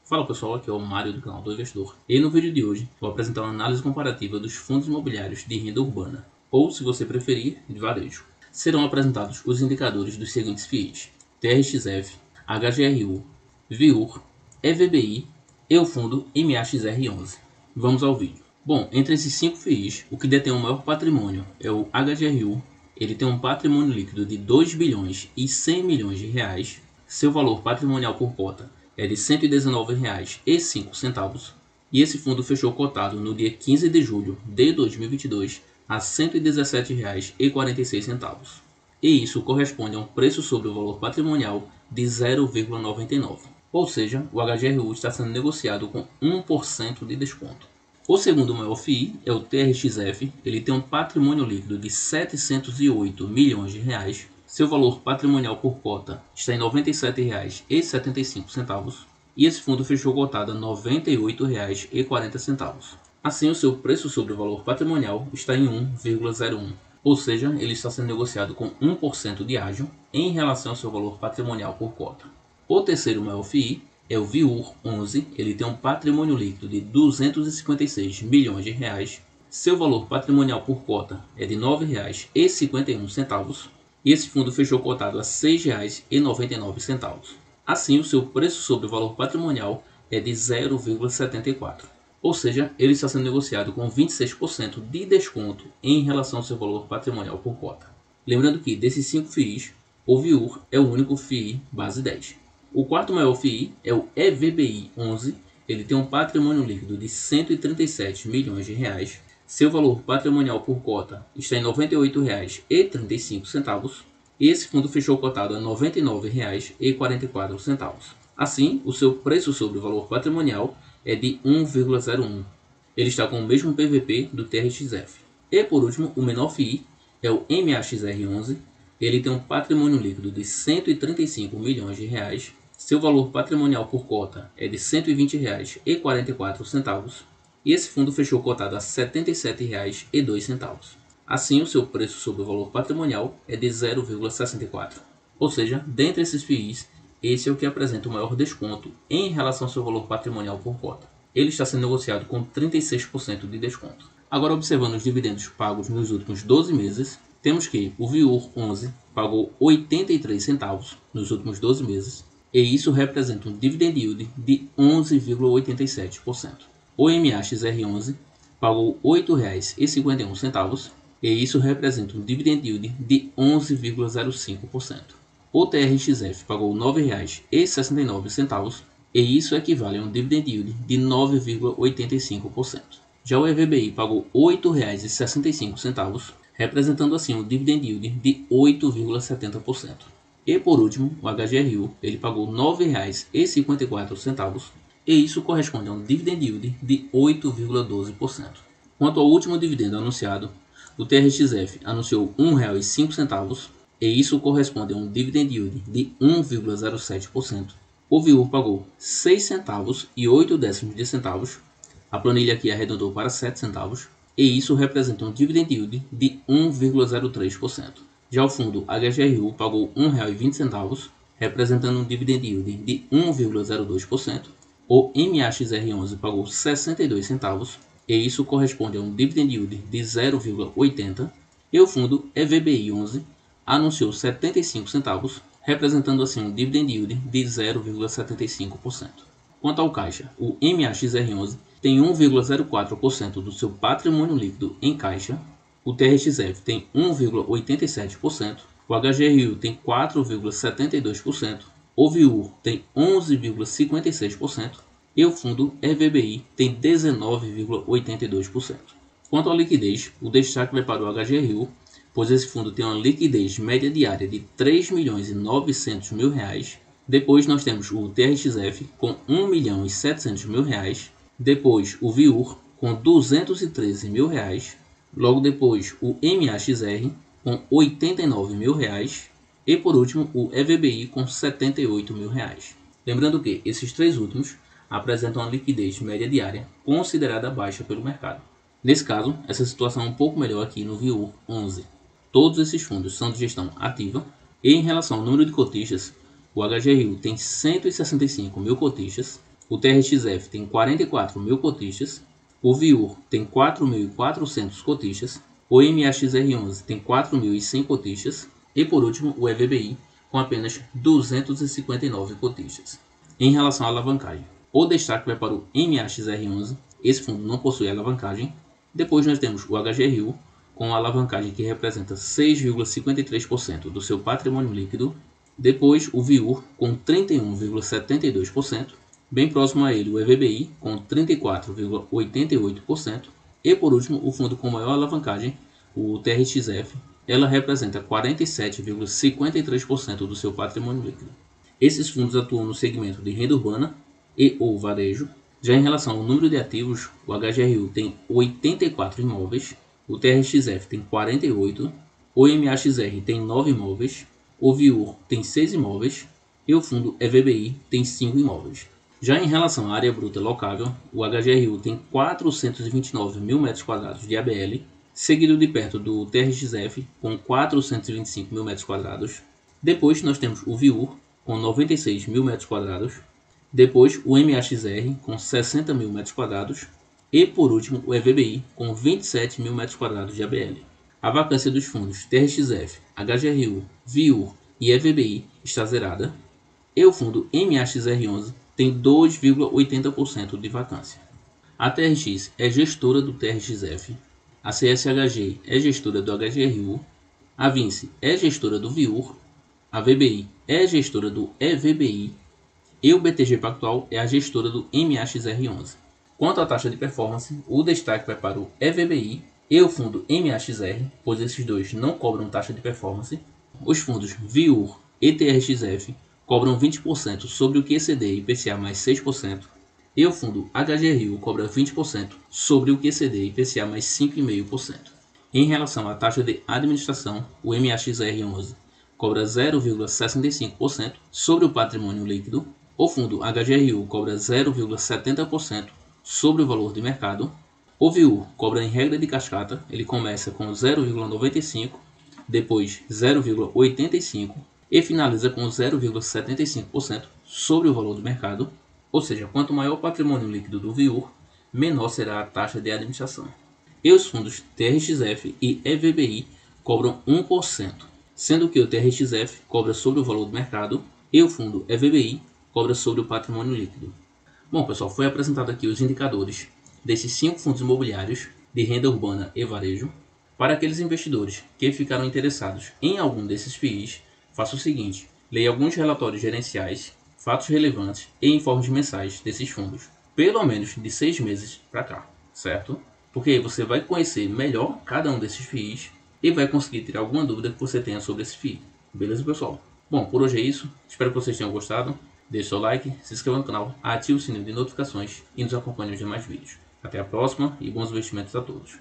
Fala pessoal, aqui é o Mário do canal do Investor e no vídeo de hoje vou apresentar uma análise comparativa dos fundos imobiliários de renda urbana, ou se você preferir, de varejo. Serão apresentados os indicadores dos seguintes FIIs: TRXF, HGRU, VIUR, EVBI e o fundo MAXR11. Vamos ao vídeo. Bom, entre esses 5 FIIs, o que detém o maior patrimônio é o HGRU. Ele tem um patrimônio líquido de 2 bilhões e 100 milhões de reais. Seu valor patrimonial por cota é de R$ 119,05 e esse fundo fechou cotado no dia 15 de julho de 2022 a R$ 117,46. E isso corresponde a um preço sobre o valor patrimonial de 0,99. Ou seja, o HGRU está sendo negociado com 1% de desconto. O segundo maior FII é o TRXF. Ele tem um patrimônio líquido de R$ 708 milhões de reais. Seu valor patrimonial por cota está em R$ 97,75 e esse fundo fechou cotado a R$ 98,40. Assim, o seu preço sobre o valor patrimonial está em 1,01, ou seja, ele está sendo negociado com 1% de ágio em relação ao seu valor patrimonial por cota. O terceiro maior FII é o VIUR 11, ele tem um patrimônio líquido de R$ 256 milhões de reais. Seu valor patrimonial por cota é de R$ 9,51 e esse fundo fechou cotado a R$ 6,99. Assim, o seu preço sobre o valor patrimonial é de 0,74, ou seja, ele está sendo negociado com 26% de desconto em relação ao seu valor patrimonial por cota. Lembrando que desses 5 FIIs, o VIUR é o único FII base 10. O quarto maior FII é o EVBI 11, ele tem um patrimônio líquido de R$ 137 milhões de reais. Seu valor patrimonial por cota está em R$ 98,35 e esse fundo fechou cotado a R$ 99,44. Assim, o seu preço sobre o valor patrimonial é de 1,01. Ele está com o mesmo PVP do TRXF. E por último, o menor FII é o MAXR11. Ele tem um patrimônio líquido de R$ 135 milhões de reais. Seu valor patrimonial por cota é de R$ 120,44 e esse fundo fechou cotado a R$ 77,02. Assim, o seu preço sobre o valor patrimonial é de 0,64. Ou seja, dentre esses FIIs, esse é o que apresenta o maior desconto em relação ao seu valor patrimonial por cota. Ele está sendo negociado com 36% de desconto. Agora, observando os dividendos pagos nos últimos 12 meses, temos que o VIUR 11 pagou 83 centavos nos últimos 12 meses, e isso representa um dividend yield de 11,87%. O MAXR11 pagou R$ 8,51, e isso representa um dividend yield de 11,05%. O TRXF pagou R$ 9,69, e isso equivale a um dividend yield de 9,85%. Já o EVBI pagou R$ 8,65, representando assim um dividend yield de 8,70%. E por último, o HGRU ele pagou R$ 9,54 e isso corresponde a um dividend yield de 8,12%. Quanto ao último dividendo anunciado, o TRXF anunciou R$ 1,05 e isso corresponde a um dividend yield de 1,07%. O VIUR pagou 6 centavos e 8 décimos de centavos. A planilha aqui arredondou para 7 centavos e isso representa um dividend yield de 1,03%. Já o fundo HGRU pagou R$ 1,20, representando um dividend yield de 1,02%. O MAXR11 pagou 62 centavos e isso corresponde a um dividend yield de 0,80%. E o fundo EVBI 11 anunciou 75 centavos, representando assim um dividend yield de 0,75%. Quanto ao caixa, o MAXR11 tem 1,04% do seu patrimônio líquido em caixa. O TRXF tem 1,87%, o HGRU tem 4,72%, o VIUR tem 11,56% e o fundo EVBI tem 19,82%. Quanto à liquidez, o destaque vai para o HGRU, pois esse fundo tem uma liquidez média diária de R$ 3.900.000. Depois nós temos o TRXF com R$ 1.700.000. Depois o VIUR com R$ 213.000. Logo depois o MAXR com R$ 89.000 e por último o EVBI com R$ 78.000. Lembrando que esses três últimos apresentam uma liquidez média diária considerada baixa pelo mercado. Nesse caso, essa situação é um pouco melhor aqui no VIUR 11. Todos esses fundos são de gestão ativa e em relação ao número de cotistas, o HGRU tem 165 mil cotistas, o TRXF tem 44.000 cotistas, o VIUR tem 4.400 cotistas, o MAXR11 tem 4.100 cotistas e, por último, o EVBI com apenas 259 cotistas. Em relação à alavancagem, o destaque vai para o MAXR11, esse fundo não possui alavancagem. Depois nós temos o HGRU, com a alavancagem que representa 6,53% do seu patrimônio líquido. Depois o VIUR, com 31,72%. Bem próximo a ele o EVBI, com 34,88%. E por último, o fundo com maior alavancagem, o TRXF, ela representa 47,53% do seu patrimônio líquido. Esses fundos atuam no segmento de renda urbana e ou varejo. Já em relação ao número de ativos, o HGRU tem 84 imóveis, o TRXF tem 48, o MAXR tem 9 imóveis, o VIUR tem 6 imóveis e o fundo EVBI tem 5 imóveis. Já em relação à área bruta locável, o HGRU tem 429 mil metros quadrados de ABL, seguido de perto do TRXF com 425 mil metros quadrados. Depois nós temos o VIUR com 96 mil metros quadrados. Depois o MAXR com 60 mil metros quadrados. E por último o EVBI com 27 mil metros quadrados de ABL. A vacância dos fundos TRXF, HGRU, VIUR e EVBI está zerada. E o fundo MAXR11 tem 2,80% de vacância. A TRX é gestora do TRXF, a CSHG é gestora do HGRU, a Vinci é gestora do VIUR, a VBI é gestora do EVBI e o BTG Pactual é a gestora do MAXR11. Quanto à taxa de performance, o destaque vai para o EVBI e o fundo MAXR, pois esses dois não cobram taxa de performance. Os fundos VIUR e TRXF cobram 20% sobre o que exceder IPCA mais 6%, e o fundo HGRU cobra 20% sobre o que exceder IPCA mais 5,5%. Em relação à taxa de administração, o MAXR11 cobra 0,65% sobre o patrimônio líquido, o fundo HGRU cobra 0,70% sobre o valor de mercado, o VIUR cobra em regra de cascata, ele começa com 0,95%, depois 0,85% e finaliza com 0,75% sobre o valor do mercado, ou seja, quanto maior o patrimônio líquido do VIUR, menor será a taxa de administração. E os fundos TRXF e EVBI cobram 1%, sendo que o TRXF cobra sobre o valor do mercado e o fundo EVBI cobra sobre o patrimônio líquido. Bom pessoal, foi apresentado aqui os indicadores desses 5 fundos imobiliários de renda urbana e varejo. Para aqueles investidores que ficaram interessados em algum desses FIIs, faça o seguinte: leia alguns relatórios gerenciais, fatos relevantes e informes mensais desses fundos, pelo menos de 6 meses para cá, certo? Porque aí você vai conhecer melhor cada um desses FIIs e vai conseguir tirar alguma dúvida que você tenha sobre esse FII. Beleza, pessoal? Bom, por hoje é isso. Espero que vocês tenham gostado. Deixe seu like, se inscreva no canal, ative o sininho de notificações e nos acompanhe nos demais vídeos. Até a próxima e bons investimentos a todos.